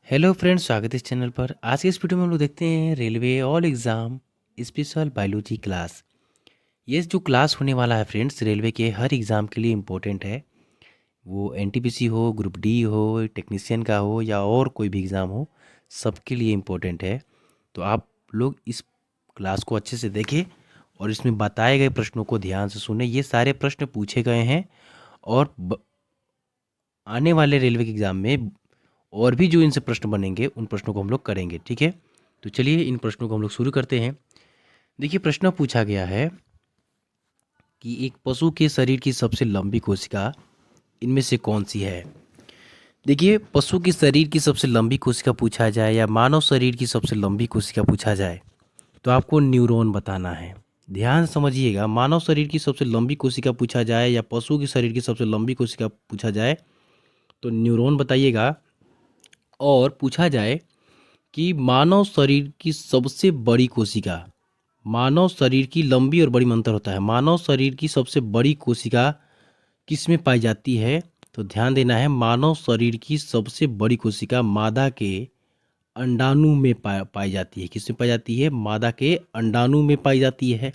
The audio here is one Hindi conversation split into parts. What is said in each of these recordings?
हेलो फ्रेंड्स, स्वागत है इस चैनल पर। आज के इस वीडियो में हम लोग देखते हैं railway all exam special biology class. ये जो क्लास होने वाला है फ्रेंड्स, रेलवे के हर एग्ज़ाम के लिए इम्पोर्टेंट है। वो एनटीपीसी हो, ग्रुप डी हो, टेक्नीशियन का हो या और कोई भी एग्ज़ाम हो, सबके लिए इम्पोर्टेंट है। तो आप लोग इस क्लास को अच्छे से देखें और इसमें बताए गए प्रश्नों को ध्यान से सुने। ये सारे प्रश्न पूछे गए हैं और आने वाले रेलवे के एग्ज़ाम में और भी जो इनसे प्रश्न बनेंगे उन प्रश्नों को हम लोग करेंगे, ठीक है। तो चलिए इन प्रश्नों को हम लोग शुरू करते हैं। देखिए, प्रश्न पूछा गया है कि एक पशु के शरीर की सबसे लंबी कोशिका इनमें से कौन सी है। देखिए, पशु के शरीर की सबसे लंबी कोशिका पूछा जाए या मानव शरीर की सबसे लंबी कोशिका पूछा जाए तो आपको न्यूरॉन बताना है। ध्यान से समझिएगा, मानव शरीर की सबसे लंबी कोशिका पूछा जाए या पशु के शरीर की सबसे लंबी कोशिका पूछा जाए तो न्यूरॉन बताइएगा। और पूछा जाए कि मानव शरीर की सबसे बड़ी कोशिका, मानव शरीर की लंबी और बड़ी में अंतर होता है। मानव शरीर की सबसे बड़ी कोशिका किस में पाई जाती है, तो ध्यान देना है, मानव शरीर की सबसे बड़ी कोशिका मादा के अंडाणु में पाई जाती है। किस में पाई जाती है? मादा के अंडाणु में पाई जाती है।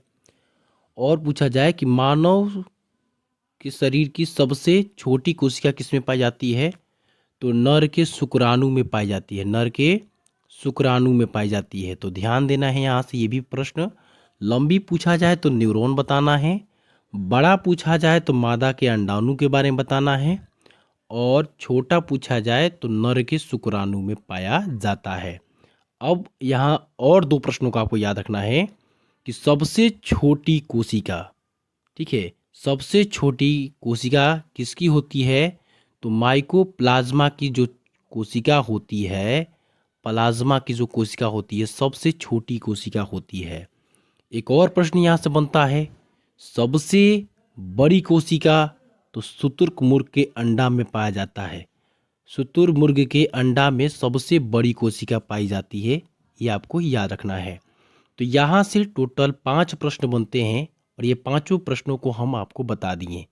और पूछा जाए कि मानव के शरीर की सबसे छोटी कोशिका किस में पाई जाती है, तो नर के शुक्राणु में पाई जाती है। नर के शुक्राणु में पाई जाती है। तो ध्यान देना है यहाँ से, ये भी प्रश्न लंबी पूछा जाए तो न्यूरॉन बताना है, बड़ा पूछा जाए तो मादा के अंडाणु के बारे में बताना है, और छोटा पूछा जाए तो नर के शुक्राणु में पाया जाता है। अब यहाँ और दो प्रश्नों का आपको याद रखना है कि सबसे छोटी कोशिका, ठीक है, सबसे छोटी कोशिका किसकी होती है, तो माइकोप्लाज्मा की जो कोशिका होती है, प्लाज्मा की जो कोशिका होती है, सबसे छोटी कोशिका होती है। एक और प्रश्न यहाँ से बनता है, सबसे बड़ी कोशिका, तो शुतुरमुर्ग के अंडा में पाया जाता है। शुतुरमुर्ग के अंडा में सबसे बड़ी कोशिका पाई जाती है, ये आपको याद रखना है। तो यहाँ से टोटल 5 प्रश्न बनते हैं और ये पांचों प्रश्नों को हम आपको बता दिए।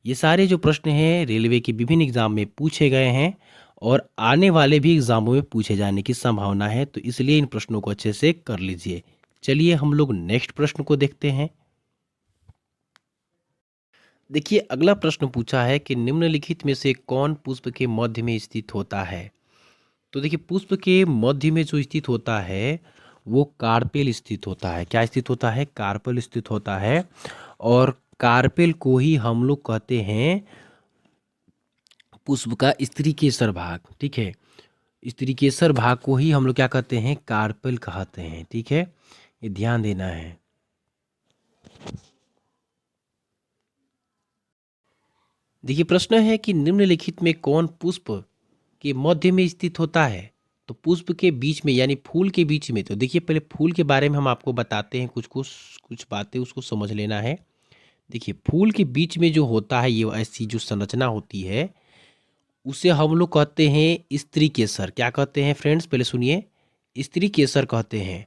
ये सारे जो प्रश्न हैं रेलवे के विभिन्न एग्जाम में पूछे गए हैं और आने वाले भी एग्जामों में पूछे जाने की संभावना है, तो इसलिए इन प्रश्नों को अच्छे से कर लीजिए। चलिए हम लोग नेक्स्ट प्रश्न को देखते हैं। देखिए, अगला प्रश्न पूछा है कि निम्नलिखित में से कौन पुष्प के मध्य में स्थित होता है। तो देखिए, पुष्प के मध्य में जो स्थित होता है वो कार्पेल स्थित होता है। क्या स्थित होता है? कार्पेल स्थित होता है। और कार्पेल को ही हम लोग कहते हैं पुष्प का स्त्री केसर भाग, ठीक है। स्त्री केसर भाग को ही हम लोग क्या कहते हैं? कार्पेल कहते हैं, ठीक है। ये ध्यान देना है। देखिए, प्रश्न है कि निम्नलिखित में कौन पुष्प के मध्य में स्थित होता है। तो पुष्प के बीच में यानी फूल के बीच में। तो देखिए, पहले फूल के बारे में हम आपको बताते हैं, कुछ बातें उसको समझ लेना है। देखिए, फूल के बीच में जो होता है, ये ऐसी जो संरचना होती है उसे हम लोग कहते हैं स्त्री केसर। क्या कहते हैं फ्रेंड्स? पहले सुनिए, स्त्री केसर कहते हैं।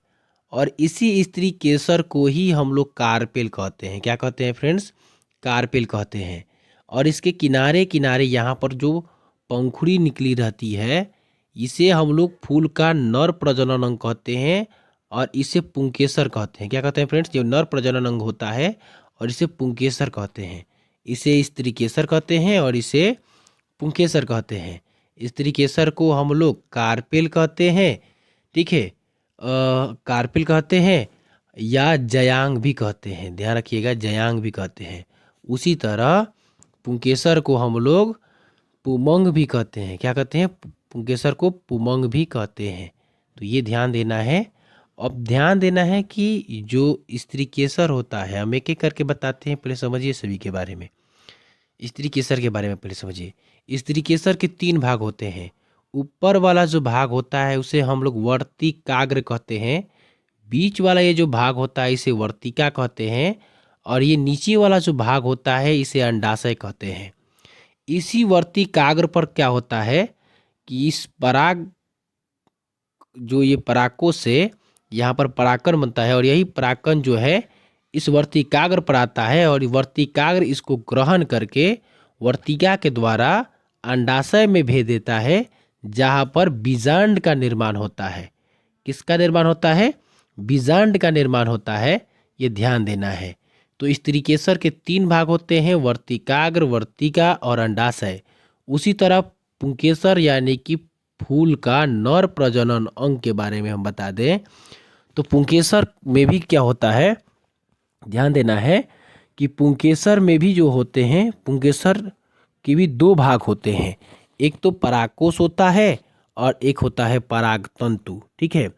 और इसी स्त्री केसर को ही हम लोग कार्पेल कहते हैं। क्या कहते हैं फ्रेंड्स? कार्पेल कहते हैं। और इसके किनारे किनारे यहाँ पर जो पंखुड़ी निकली रहती है, इसे हम लोग फूल का नर प्रजनन अंग कहते हैं और इसे पुंकेसर कहते हैं। क्या कहते हैं फ्रेंड्स? जो नर प्रजनन अंग होता है और इसे पुंकेसर कहते हैं। इसे स्त्री केसर कहते हैं और इसे पुंकेसर कहते हैं। स्त्री केसर को हम लोग कार्पेल कहते हैं, ठीक है। कार्पेल कहते हैं या जयांग भी कहते हैं। ध्यान रखिएगा, जयांग भी कहते हैं। उसी तरह पुंकेसर को हम लोग पुमंग भी कहते हैं। क्या कहते हैं? पुंकेसर को पुमंग भी कहते हैं। तो ये ध्यान देना है। अब ध्यान देना है कि जो स्त्री केसर होता है, हम एक एक करके बताते हैं, पहले समझिए सभी के बारे में। स्त्री केसर के बारे में पहले समझिए। स्त्री केसर के 3 भाग होते हैं। ऊपर वाला जो भाग होता है उसे हम लोग वर्तिकाग्र कहते हैं। बीच वाला ये जो भाग होता है इसे वर्तिका कहते हैं। और ये नीचे वाला जो भाग होता है इसे अंडाशय कहते हैं। इसी वर्तिकाग्र पर क्या होता है कि इस पराग, जो ये परागकोश से यहाँ पर परागकण बनता है और यही परागकण जो है इस वर्तिकाग्र पर आता है और वर्तिकाग्र इसको ग्रहण करके वर्तिका के द्वारा अंडाशय में भेज देता है, जहाँ पर बीजांड का निर्माण होता है। किसका निर्माण होता है? बीजांड का निर्माण होता है, ये ध्यान देना है। तो स्त्रीकेसर के 3 भाग होते हैं, वर्तिकाग्र, वर्तिका और अंडाशय। उसी तरह पुंकेसर यानी कि फूल का नर प्रजनन अंग के बारे में हम बता दें तो पुंकेसर में भी क्या होता है, ध्यान देना है कि पुंकेसर में भी जो होते हैं, पुंकेसर के भी 2 भाग होते हैं। एक तो परागकोश होता है और एक होता है परागतंतु। ठीक है,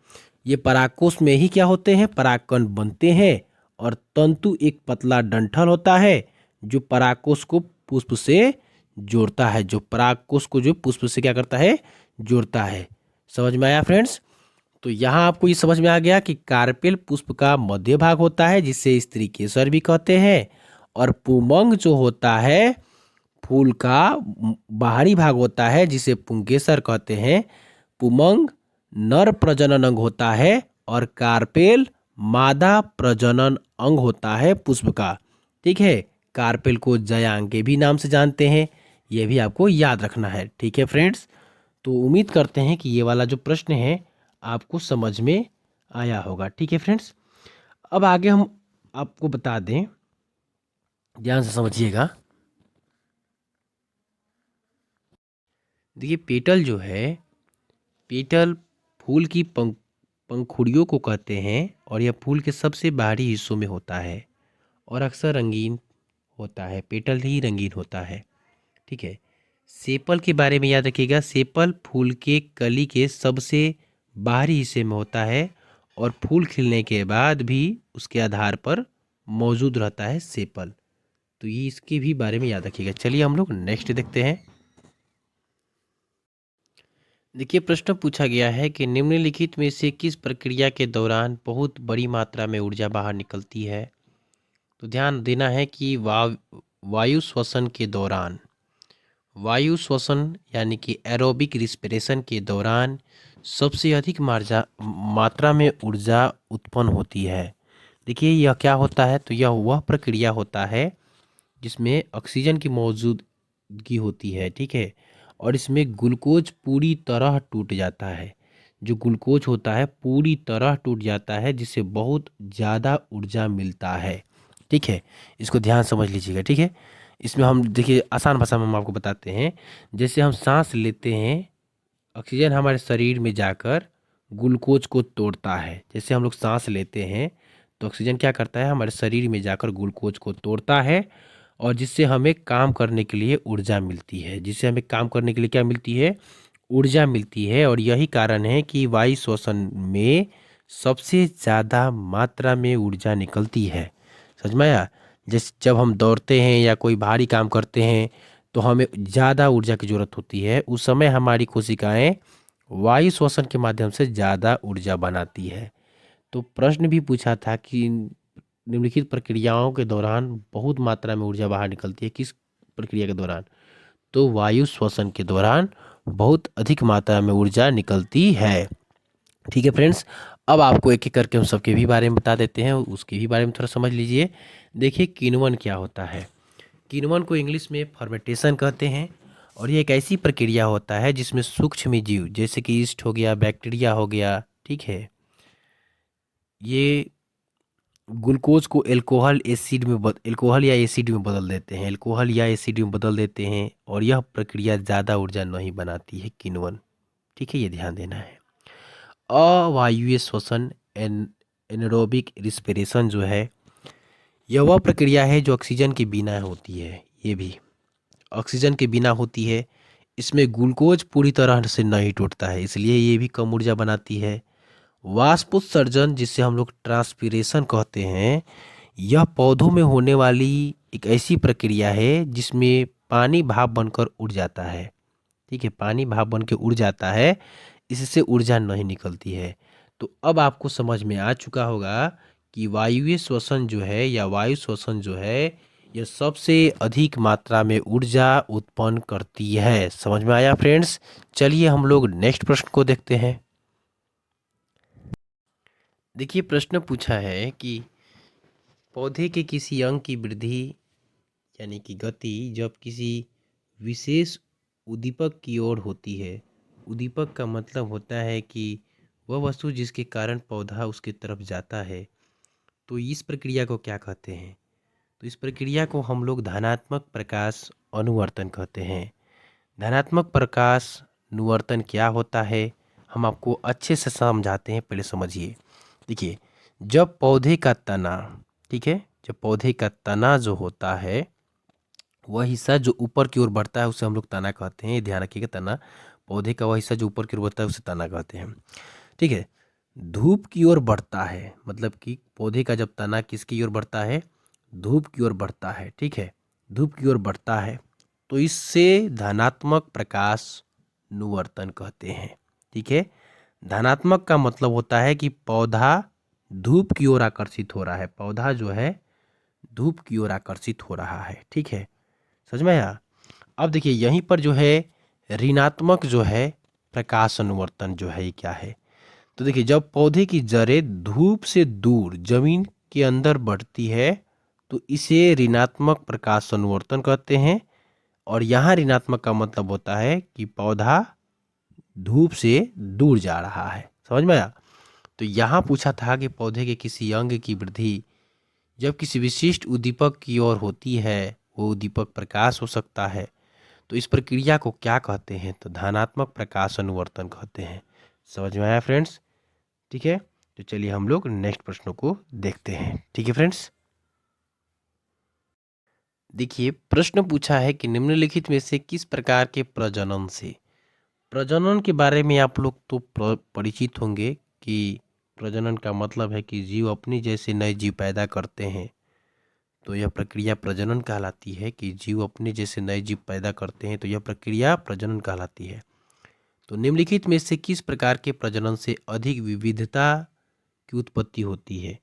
ये परागकोश में ही क्या होते हैं, परागकण बनते हैं और तंतु एक पतला डंठल होता है जो परागकोश को पुष्प से जोड़ता है, जो परागकोश को जो पुष्प से क्या करता है, जोड़ता है। समझ में आया फ्रेंड्स? तो यहाँ आपको ये समझ में आ गया कि कार्पेल पुष्प का मध्य भाग होता है जिसे स्त्रीकेसर भी कहते हैं, और पुमंग जो होता है फूल का बाहरी भाग होता है जिसे पुंकेसर कहते हैं। पुमंग नर प्रजनन अंग होता है और कार्पेल मादा प्रजनन अंग होता है पुष्प का। ठीक है, कार्पेल को जयांग के भी नाम से जानते हैं, यह भी आपको याद रखना है। ठीक है फ्रेंड्स, तो उम्मीद करते हैं कि ये वाला जो प्रश्न है आपको समझ में आया होगा। ठीक है फ्रेंड्स, अब आगे हम आपको बता दें, ध्यान से समझिएगा। देखिए पेटल जो है, पेटल फूल की पंखुड़ियों को कहते हैं और यह फूल के सबसे बाहरी हिस्सों में होता है और अक्सर रंगीन होता है। पेटल ही रंगीन होता है। ठीक है, सेपल के बारे में याद रखिएगा। सेपल फूल के कली के सबसे बाहरी हिस्से में होता है और फूल खिलने के बाद भी उसके आधार पर मौजूद रहता है सेपल। तो ये इसके भी बारे में याद रखिएगा। चलिए हम लोग नेक्स्ट देखते हैं। देखिए प्रश्न पूछा गया है कि निम्नलिखित में से किस प्रक्रिया के दौरान बहुत बड़ी मात्रा में ऊर्जा बाहर निकलती है। तो ध्यान देना है कि वायु श्वसन के दौरान, वायु श्वसन यानी कि एरोबिक रिस्पिरेशन के दौरान सबसे अधिक मात्रा में ऊर्जा उत्पन्न होती है। देखिए यह क्या होता है, तो यह वह प्रक्रिया होता है जिसमें ऑक्सीजन की मौजूदगी होती है। ठीक है, और इसमें ग्लूकोज पूरी तरह टूट जाता है। जो ग्लूकोज होता है पूरी तरह टूट जाता है जिससे बहुत ज़्यादा ऊर्जा मिलता है। ठीक है, इसको ध्यान समझ लीजिएगा। ठीक है, इसमें हम देखिए आसान भाषा में हम आपको बताते हैं। जैसे हम सांस लेते हैं, ऑक्सीजन हमारे शरीर में जाकर ग्लूकोज को तोड़ता है। जैसे हम लोग सांस लेते हैं तो ऑक्सीजन क्या करता है, हमारे शरीर में जाकर ग्लूकोज को तोड़ता है और जिससे हमें काम करने के लिए ऊर्जा मिलती है। जिससे हमें काम करने के लिए क्या मिलती है, ऊर्जा मिलती है। और यही कारण है कि वायु श्वसन में सबसे ज़्यादा मात्रा में ऊर्जा निकलती है। समझ में आया? जैसे जब हम दौड़ते हैं या कोई भारी काम करते हैं तो हमें ज़्यादा ऊर्जा की ज़रूरत होती है। उस समय हमारी कोशिकाएं वायु श्वसन के माध्यम से ज़्यादा ऊर्जा बनाती है। तो प्रश्न भी पूछा था कि निम्नलिखित प्रक्रियाओं के दौरान बहुत मात्रा में ऊर्जा बाहर निकलती है। किस प्रक्रिया के दौरान? तो वायु श्वसन के दौरान बहुत अधिक मात्रा में ऊर्जा निकलती है। ठीक है फ्रेंड्स, अब आपको एक एक करके हम सबके भी बारे में बता देते हैं, उसके भी बारे में थोड़ा समझ लीजिए। देखिए किण्वन क्या होता है। किण्वन को इंग्लिश में फर्मेंटेशन कहते हैं और ये एक ऐसी प्रक्रिया होता है जिसमें सूक्ष्म जीव जैसे कि यीस्ट हो गया, बैक्टीरिया हो गया, ठीक है, ये ग्लूकोज को एल्कोहल या एसिड में बदल देते हैं, एल्कोहल या एसिड में बदल देते हैं और यह प्रक्रिया ज़्यादा ऊर्जा नहीं बनाती है, किण्वन। ठीक है, ये ध्यान देना है। अवायवीय श्वसन एनरोबिक रिस्पिरेशन जो है, यह वह प्रक्रिया है जो ऑक्सीजन के बिना होती है। ये भी ऑक्सीजन के बिना होती है। इसमें ग्लूकोज पूरी तरह से नहीं टूटता है, इसलिए ये भी कम ऊर्जा बनाती है। वाष्पोत्सर्जन जिसे हम लोग ट्रांसपीरेशन कहते हैं, यह पौधों में होने वाली एक ऐसी प्रक्रिया है जिसमें पानी भाप बनकर उड़ जाता है। ठीक है, पानी भाप बन के उड़ जाता है, इससे ऊर्जा नहीं निकलती है। तो अब आपको समझ में आ चुका होगा कि वायुवीय श्वसन जो है या वायु श्वसन जो है, यह सबसे अधिक मात्रा में ऊर्जा उत्पन्न करती है। समझ में आया फ्रेंड्स? चलिए हम लोग नेक्स्ट प्रश्न को देखते हैं। देखिए प्रश्न पूछा है कि पौधे के किसी अंग की वृद्धि यानी कि गति जब किसी विशेष उद्दीपक की ओर होती है उद्दीपक का मतलब होता है कि वह वस्तु जिसके कारण पौधा उसकी तरफ जाता है। तो इस प्रक्रिया को क्या कहते हैं? तो इस प्रक्रिया को हम लोग धनात्मक प्रकाश अनुवर्तन कहते हैं। धनात्मक प्रकाश अनुवर्तन क्या होता है, हम आपको अच्छे से समझाते हैं, पहले समझिए। देखिए, जब पौधे का तना, ठीक है, जब पौधे का तना जो होता है, वह हिस्सा जो ऊपर की ओर बढ़ता है उसे हम लोग तना कहते हैं। ध्यान रखिएगा, तना, पौधे का वह हिस्सा जो ऊपर की ओर बढ़ता है उसे तना कहते हैं। ठीक है। धूप की ओर बढ़ता है, मतलब कि पौधे का जब तना किसकी ओर बढ़ता है, धूप की ओर बढ़ता है। ठीक है, धूप की ओर बढ़ता है तो इससे धनात्मक प्रकाश अनुवर्तन कहते हैं। ठीक है, धनात्मक का मतलब होता है कि पौधा धूप की ओर आकर्षित हो रहा है, पौधा जो है धूप की ओर आकर्षित हो रहा है। ठीक है, समझ में आया? अब देखिए यहीं पर जो है ऋणात्मक जो है प्रकाश अनुवर्तन जो है ये क्या है? तो देखिए, जब पौधे की जड़ें धूप से दूर जमीन के अंदर बढ़ती है तो इसे ऋणात्मक प्रकाश अनुवर्तन कहते हैं। और यहाँ ऋणात्मक का मतलब होता है कि पौधा धूप से दूर जा रहा है। समझ में आया? तो यहाँ पूछा था कि पौधे के किसी अंग की वृद्धि जब किसी विशिष्ट उद्दीपक की ओर होती है, वो उद्दीपक प्रकाश हो सकता है। तो इस प्रक्रिया को क्या कहते हैं? तो धनात्मक प्रकाश अनुवर्तन कहते हैं। समझ में आया फ्रेंड्स? ठीक है, तो चलिए हम लोग नेक्स्ट प्रश्नों को देखते हैं। ठीक है फ्रेंड्स, देखिए प्रश्न पूछा है कि निम्नलिखित में से किस प्रकार के प्रजनन से, प्रजनन के बारे में आप लोग तो परिचित होंगे कि प्रजनन का मतलब है कि जीव अपनी जैसे नए जीव पैदा करते हैं। तो यह प्रक्रिया प्रजनन कहलाती है कि जीव अपने जैसे नए जीव पैदा करते हैं, तो यह प्रक्रिया प्रजनन कहलाती है। तो निम्नलिखित में से किस प्रकार के प्रजनन से अधिक विविधता की उत्पत्ति होती है?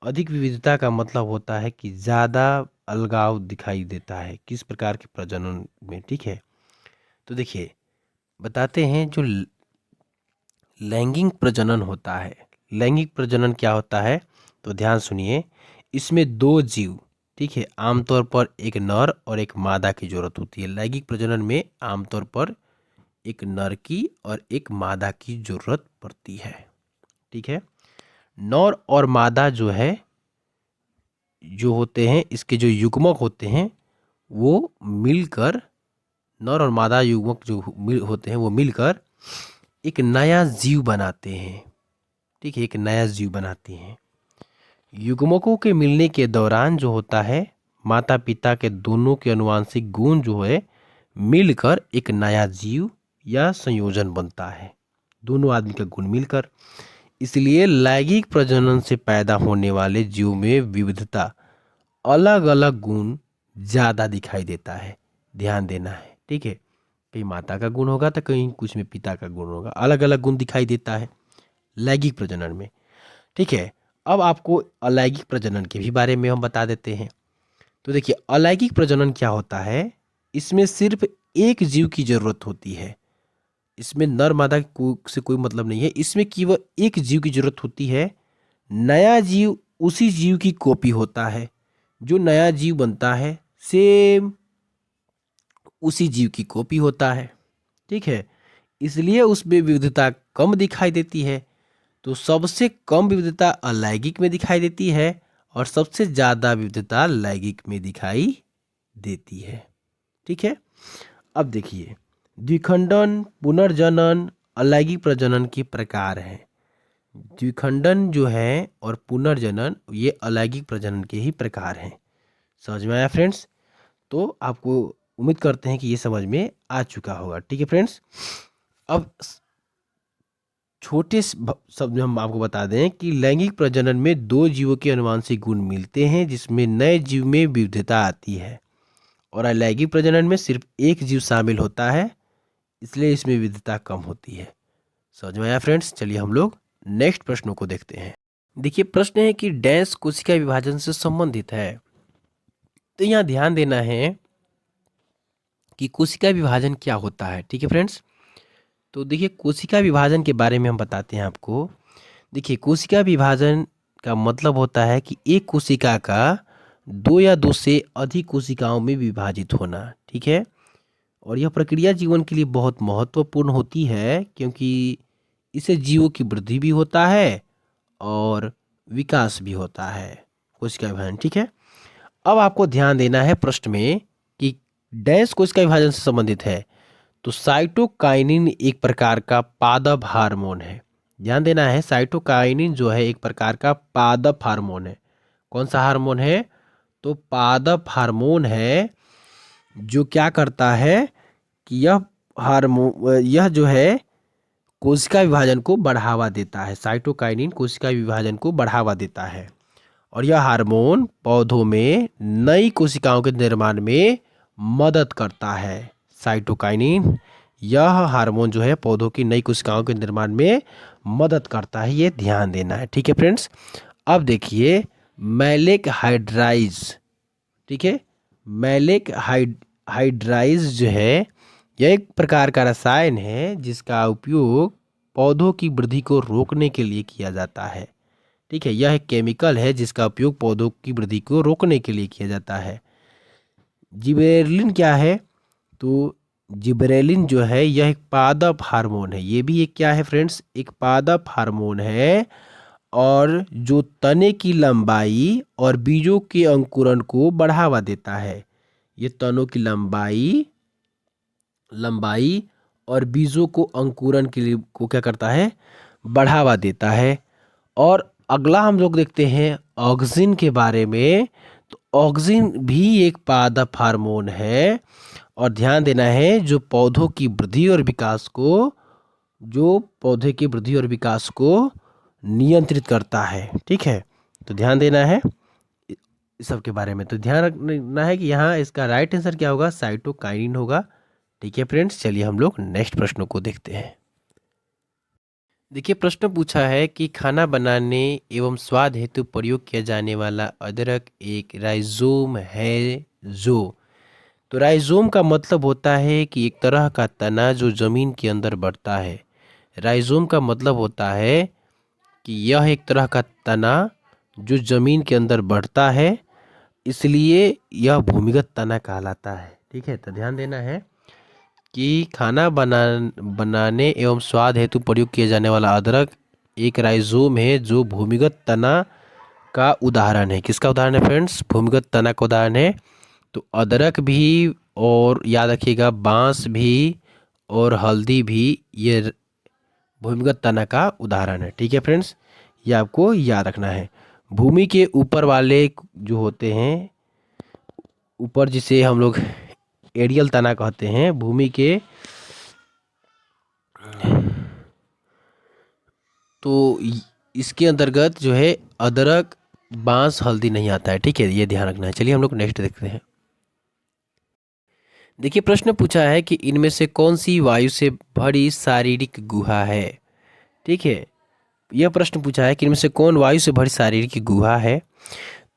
अधिक विविधता का मतलब होता है कि ज़्यादा अलगाव दिखाई देता है किस प्रकार के प्रजनन में। ठीक है, तो देखिए बताते हैं, जो लैंगिक प्रजनन होता है, लैंगिक प्रजनन क्या होता है? तो ध्यान सुनिए, इसमें दो जीव, ठीक है, आमतौर पर एक नर और एक मादा की जरूरत होती है। लैंगिक प्रजनन में आमतौर पर एक नर की और एक मादा की जरूरत पड़ती है। ठीक है, नर और मादा जो है, जो होते हैं, इसके जो युग्मक होते हैं वो मिलकर, नर और मादा युग्मक जो होते हैं वो मिलकर एक नया जीव बनाते हैं। ठीक है, एक नया जीव बनाते हैं। युग्मकों के मिलने के दौरान जो होता है, माता पिता के दोनों के अनुवांशिक गुण जो है मिलकर एक नया जीव या संयोजन बनता है, दोनों आदमी का गुण मिलकर। इसलिए लैंगिक प्रजनन से पैदा होने वाले जीव में विविधता, अलग अलग गुण ज़्यादा दिखाई देता है। ध्यान देना है। ठीक है, कहीं माता का गुण होगा तो कहीं कुछ में पिता का गुण होगा, अलग अलग गुण दिखाई देता है लैंगिक प्रजनन में। ठीक है, अब आपको अलैंगिक प्रजनन के भी बारे में हम बता देते हैं। तो देखिए, अलैंगिक प्रजनन क्या होता है? इसमें सिर्फ एक जीव की जरूरत होती है। इसमें नर मादा से कोई मतलब नहीं है, इसमें केवल एक जीव की जरूरत होती है। नया जीव उसी जीव की कॉपी होता है, जो नया जीव बनता है सेम उसी जीव की कॉपी होता है। ठीक है, इसलिए उसमें विविधता कम दिखाई देती है। तो सबसे कम विविधता अलैंगिक में दिखाई देती है और सबसे ज़्यादा विविधता लैंगिक में दिखाई देती है। ठीक है, अब देखिए, द्विखंडन, पुनर्जनन, अलैंगिक प्रजनन के प्रकार हैं। द्विखंडन जो है और पुनर्जनन ये अलैंगिक प्रजनन के ही प्रकार हैं। समझ में आया फ्रेंड्स? तो आपको उम्मीद करते हैं कि ये समझ में आ चुका होगा। ठीक है फ्रेंड्स, अब छोटे शब्द में हम आपको बता दें कि लैंगिक प्रजनन में दो जीवों के अनुवांशिक गुण मिलते हैं जिसमें नए जीव में विविधता आती है, और अलैंगिक प्रजनन में सिर्फ एक जीव शामिल होता है, इसलिए इसमें विविधता कम होती है। समझ में आया फ्रेंड्स? चलिए हम लोग नेक्स्ट प्रश्नों को देखते हैं। देखिए प्रश्न है कि डैश कोशिका विभाजन से संबंधित है। तो यहाँ ध्यान देना है कि कोशिका विभाजन क्या होता है। ठीक है फ्रेंड्स, तो देखिए कोशिका विभाजन के बारे में हम बताते हैं आपको। देखिए कोशिका विभाजन का मतलब होता है कि एक कोशिका का दो या दो से अधिक कोशिकाओं में विभाजित होना। ठीक है, और यह प्रक्रिया जीवन के लिए बहुत महत्वपूर्ण होती है, क्योंकि इससे जीवों की वृद्धि भी होता है और विकास भी होता है कोशिका विभाजन। ठीक है, अब आपको ध्यान देना है प्रश्न में कि डैश कोशिका विभाजन से संबंधित है। तो साइटोकाइनिन एक प्रकार का पादप हार्मोन है। ध्यान देना है, साइटोकाइनिन जो है एक प्रकार का पादप हार्मोन है। कौन सा हार्मोन है? तो पादप हार्मोन है, जो क्या करता है कि यह जो है कोशिका विभाजन को बढ़ावा देता है। साइटोकाइनिन कोशिका विभाजन को बढ़ावा देता है और यह हार्मोन पौधों में नई कोशिकाओं के निर्माण में मदद करता है। साइटोकाइनिन यह हार्मोन जो है पौधों की नई कोशिकाओं के निर्माण में मदद करता है, ये ध्यान देना है। ठीक है फ्रेंड्स, अब देखिए मैलेक हाइड्राइज। ठीक है, मैलेक हाइड्राइज जो है यह एक प्रकार का रसायन है जिसका उपयोग पौधों की वृद्धि को रोकने के लिए किया जाता है। ठीक है, यह एक केमिकल है जिसका उपयोग पौधों की वृद्धि को रोकने के लिए किया जाता है। जिबरेलिन क्या है? तो जिबरेलिन जो है यह एक पादप हार्मोन है। ये भी एक क्या है फ्रेंड्स? एक पादप हार्मोन है, और जो तने की लंबाई और बीजों के अंकुरण को बढ़ावा देता है। ये तनों की लंबाई और बीजों को अंकुरण के लिए को क्या करता है? बढ़ावा देता है। और अगला हम लोग देखते हैं ऑक्सिन के बारे में। तो ऑक्सिन भी एक पादप हार्मोन है, और ध्यान देना है जो पौधों की वृद्धि और विकास को नियंत्रित करता है। ठीक है, तो ध्यान देना है इस सब के बारे में। तो ध्यान रखना है कि यहाँ इसका राइट आंसर क्या होगा? साइटोकाइनिन होगा। ठीक है फ्रेंड्स, चलिए हम लोग नेक्स्ट प्रश्न को देखते हैं। देखिए प्रश्न पूछा है कि खाना बनाने एवं स्वाद हेतु प्रयोग किया जाने वाला अदरक एक राइजोम है जो। तो राइजोम का मतलब होता है कि एक तरह का तना जो जमीन के अंदर बढ़ता है। राइजोम का मतलब होता है कि यह एक तरह का तना जो जमीन के अंदर बढ़ता है, इसलिए यह भूमिगत तना कहलाता है। ठीक है, तो ध्यान देना है कि खाना बनाने एवं स्वाद हेतु प्रयोग किए जाने वाला अदरक एक राइजोम है जो भूमिगत तना का उदाहरण है। किसका उदाहरण है फ्रेंड्स? भूमिगत तना का उदाहरण है। तो अदरक भी, और याद रखिएगा बांस भी और हल्दी भी, ये भूमिगत तना का उदाहरण है। ठीक है फ्रेंड्स, ये आपको याद रखना है। भूमि के ऊपर वाले जो होते हैं, ऊपर जिसे हम लोग एरियल तना कहते हैं, भूमि के, तो इसके अंतर्गत जो है अदरक बांस हल्दी नहीं आता है। ठीक है, ये ध्यान रखना है। चलिए हम लोग नेक्स्ट देखते हैं। देखिए प्रश्न पूछा है कि इनमें से कौन सी वायु से भरी शारीरिक गुहा है। ठीक है, यह प्रश्न पूछा है कि इनमें से कौन वायु से भरी शारीरिक गुहा है।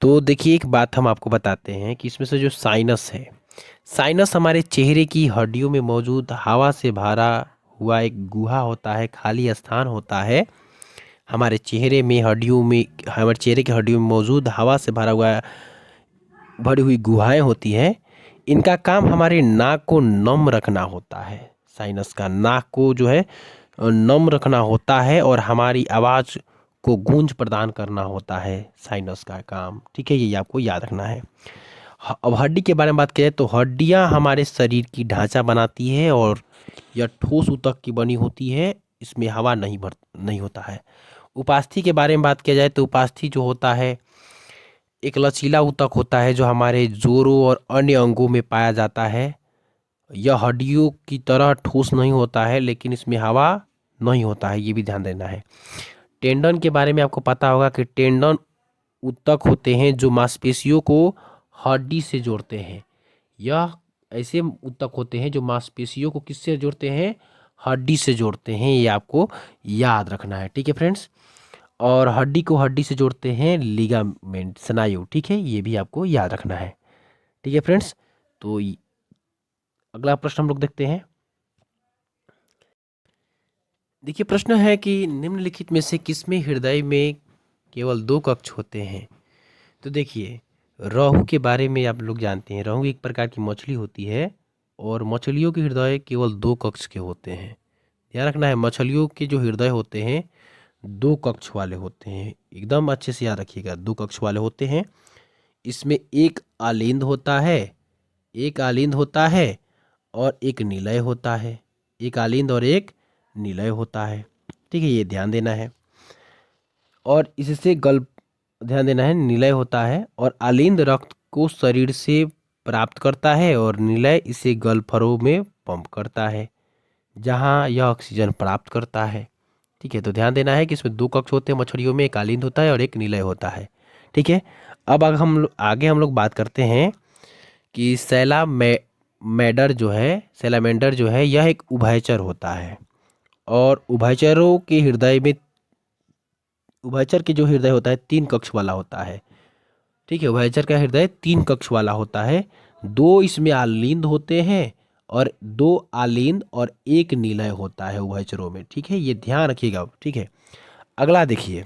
तो देखिए एक बात हम आपको बताते हैं कि इसमें से जो साइनस है, साइनस हमारे चेहरे की हड्डियों में मौजूद हवा से भरा हुआ एक गुहा होता है, खाली स्थान होता है। हमारे चेहरे की हड्डियों में मौजूद हवा से भरी हुई गुहाएं होती हैं। इनका काम हमारे नाक को नम रखना होता है। साइनस का नाक को जो है नम रखना होता है, और हमारी आवाज़ को गूंज प्रदान करना होता है साइनस का काम। ठीक है, ये आपको याद रखना है। अब हड्डी के बारे में बात करें तो हड्डियां हमारे शरीर की ढांचा बनाती है, और यह ठोस ऊतक की बनी होती है, इसमें हवा नहीं होता है। उपास्थि के बारे में बात किया जाए तो उपास्थि जो होता है एक लचीला ऊतक होता है जो हमारे जोड़ों और अन्य अंगों में पाया जाता है। यह हड्डियों की तरह ठोस नहीं होता है, लेकिन इसमें हवा नहीं होता है, ये भी ध्यान देना है। टेंडन के बारे में आपको पता होगा कि टेंडन ऊतक होते हैं जो मांसपेशियों को हड्डी से जोड़ते हैं। यह ऐसे ऊतक होते हैं जो मांसपेशियों को किससे जोड़ते हैं? हड्डी से जोड़ते हैं, ये आपको याद रखना है। ठीक है फ्रेंड्स, और हड्डी को हड्डी से जोड़ते हैं लिगामेंट, स्नायु। ठीक है, ये भी आपको याद रखना है। ठीक है फ्रेंड्स, तो अगला प्रश्न हम लोग देखते हैं। देखिए प्रश्न है कि निम्नलिखित में से किसमें हृदय में केवल 2 कक्ष होते हैं। तो देखिए रोहू के बारे में आप लोग जानते हैं। रोहू एक प्रकार की मछली होती है, और मछलियों के हृदय केवल 2 कक्ष के होते हैं। ध्यान रखना है, मछलियों के जो हृदय होते हैं 2 कक्ष वाले होते हैं। एकदम अच्छे से याद रखिएगा, 2 कक्ष वाले होते हैं। इसमें एक आलिंद होता है, एक आलिंद होता है और एक निलय होता है। एक आलिंद और एक निलय होता है। ठीक है, ये ध्यान देना है। और इससे गल ध्यान देना है, निलय होता है और आलिंद रक्त को शरीर से प्राप्त करता है और निलय इसे गलफड़ों में पंप करता है, जहां यह ऑक्सीजन प्राप्त करता है। ठीक है, तो ध्यान देना है कि इसमें 2 कक्ष होते हैं मछलियों में, एक आलिंद होता है और एक निलय होता है। ठीक है, अब अगर हम लोग बात करते हैं कि सैलामेंडर जो है यह एक उभयचर होता है। और उभयचर के जो हृदय होता है 3 कक्ष वाला होता है। ठीक है, उभयचर का हृदय 3 कक्ष वाला होता है। 2 इसमें आलिंद होते हैं और 2 आलिंद और एक निलय होता है उभयचरों में। ठीक है, ये ध्यान रखिएगा। ठीक है, अगला देखिए,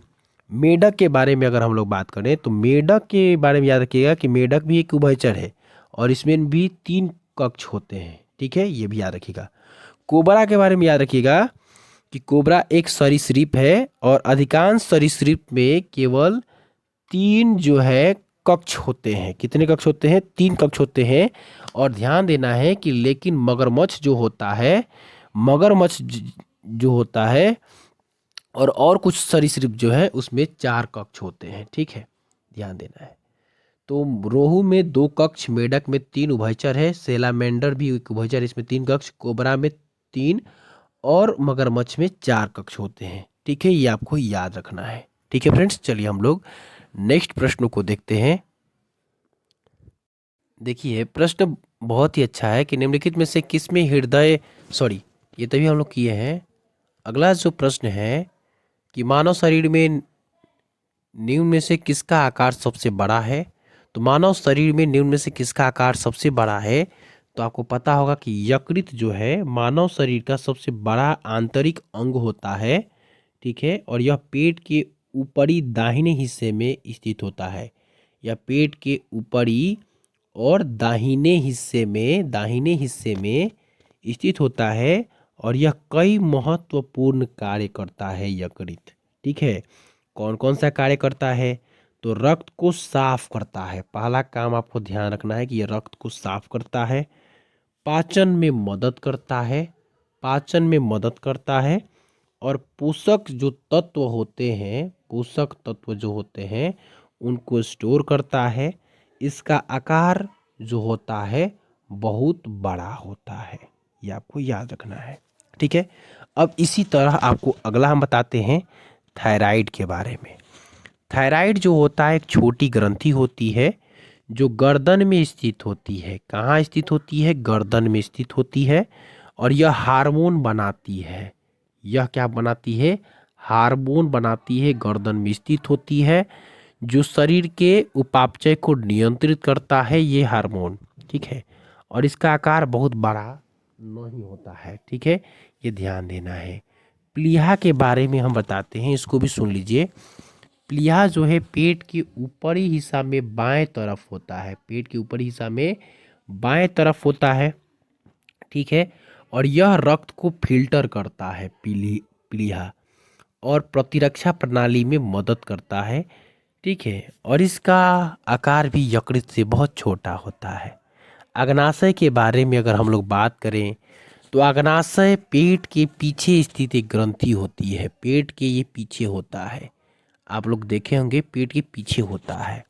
मेढक के बारे में अगर हम लोग बात करें तो मेढक के बारे में याद रखिएगा कि मेढक भी एक उभयचर है और इसमें भी 3 कक्ष होते हैं। ठीक है, ये भी याद रखिएगा। कोबरा के बारे में याद रखिएगा कि कोबरा एक सरीसृप है और अधिकांश सरीसृप में केवल 3 जो है कक्ष होते हैं। कितने कक्ष होते हैं? 3 कक्ष होते हैं। और ध्यान देना है कि लेकिन मगरमच्छ जो होता है और कुछ सरीसृप जो है उसमें 4 कक्ष होते हैं। ठीक है, ध्यान देना है। तो रोहू में 2 कक्ष, मेढक में 3 उभयचर है, सेलामेंडर भी एक उभयचर, इसमें 3 कक्ष, कोबरा में 3 और मगरमच्छ में 4 कक्ष होते हैं। ठीक है, ये आपको याद रखना है। ठीक है फ्रेंड्स, चलिए हम लोग नेक्स्ट प्रश्न को देखते हैं। देखिए, प्रश्न बहुत ही अच्छा है कि निम्नलिखित में से किसमें ये तभी हम लोग किए हैं। अगला जो प्रश्न है कि मानव शरीर में निम्न में से किसका आकार सबसे बड़ा है। तो मानव शरीर में निम्न में से किसका आकार सबसे बड़ा है? तो आपको पता होगा कि यकृत जो है मानव शरीर का सबसे बड़ा आंतरिक अंग होता है। ठीक है, और यह पेट के ऊपरी दाहिने हिस्से में स्थित होता है। यह पेट के ऊपरी और दाहिने हिस्से में स्थित होता है और यह कई महत्वपूर्ण कार्य करता है यकृत। ठीक है, कौन कौन सा कार्य करता है? तो रक्त को साफ करता है। पहला काम आपको ध्यान रखना है कि यह रक्त को साफ करता है। पाचन में मदद करता है और पोषक तत्व जो होते हैं उनको स्टोर करता है। इसका आकार जो होता है बहुत बड़ा होता है, ये आपको याद रखना है। ठीक है, अब इसी तरह आपको अगला हम बताते हैं थायराइड के बारे में। थायराइड जो होता है एक छोटी ग्रंथि होती है जो गर्दन में स्थित होती है। कहाँ स्थित होती है? गर्दन में स्थित होती है और यह हार्मोन बनाती है। यह क्या बनाती है? हार्मोन बनाती है, गर्दन में स्थित होती है, जो शरीर के उपापचय को नियंत्रित करता है ये हार्मोन। ठीक है, और इसका आकार बहुत बड़ा नहीं होता है। ठीक है, ये ध्यान देना है। प्लीहा के बारे में हम बताते हैं, इसको भी सुन लीजिए। प्लीहा जो है पेट के ऊपरी हिस्सा में बाएं तरफ होता है। पेट के ऊपरी हिस्सा में बाएं तरफ होता है। ठीक है, और यह रक्त को फिल्टर करता है प्लीहा और प्रतिरक्षा प्रणाली में मदद करता है। ठीक है, और इसका आकार भी यकृत से बहुत छोटा होता है। अग्नाशय के बारे में अगर हम लोग बात करें तो अग्नाशय पेट के पीछे स्थित एक ग्रंथि होती है। पेट के ये पीछे होता है, आप लोग देखे होंगे पेट के पीछे होता है।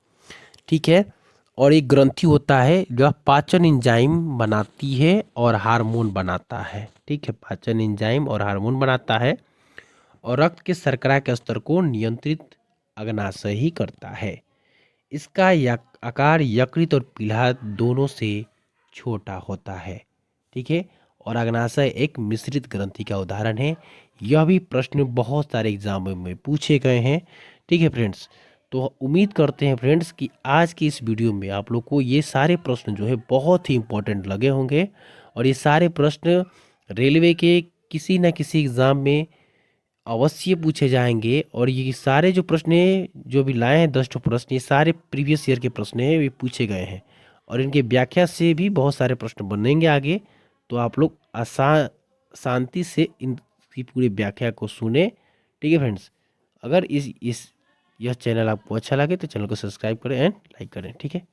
ठीक है, और एक ग्रंथि होता है जो पाचन एंजाइम बनाती है और हार्मोन बनाता है। ठीक है, पाचन एंजाइम और हार्मोन बनाता है और रक्त के शर्करा के स्तर को नियंत्रित अग्नाशय ही करता है। इसका आकार यकृत और प्लीहा दोनों से छोटा होता है। ठीक है, और अग्नाशय एक मिश्रित ग्रंथि का उदाहरण है। यह भी प्रश्न बहुत सारे एग्जामों में पूछे गए हैं। ठीक है फ्रेंड्स, तो उम्मीद करते हैं फ्रेंड्स कि आज की इस वीडियो में आप लोग को ये सारे प्रश्न जो है बहुत ही इंपॉर्टेंट लगे होंगे और ये सारे प्रश्न रेलवे के किसी न किसी एग्ज़ाम में अवश्य पूछे जाएंगे। और ये सारे जो प्रश्न जो भी लाए हैं 10 प्रश्न, ये सारे प्रीवियस ईयर के प्रश्न हैं, ये पूछे गए हैं और इनके व्याख्या से भी बहुत सारे प्रश्न बनेंगे आगे। तो आप लोग शांति से इनकी पूरी व्याख्या को सुने। ठीक है फ्रेंड्स, अगर इस यह चैनल आपको अच्छा लगे तो चैनल को सब्सक्राइब करें एंड लाइक करें। ठीक है।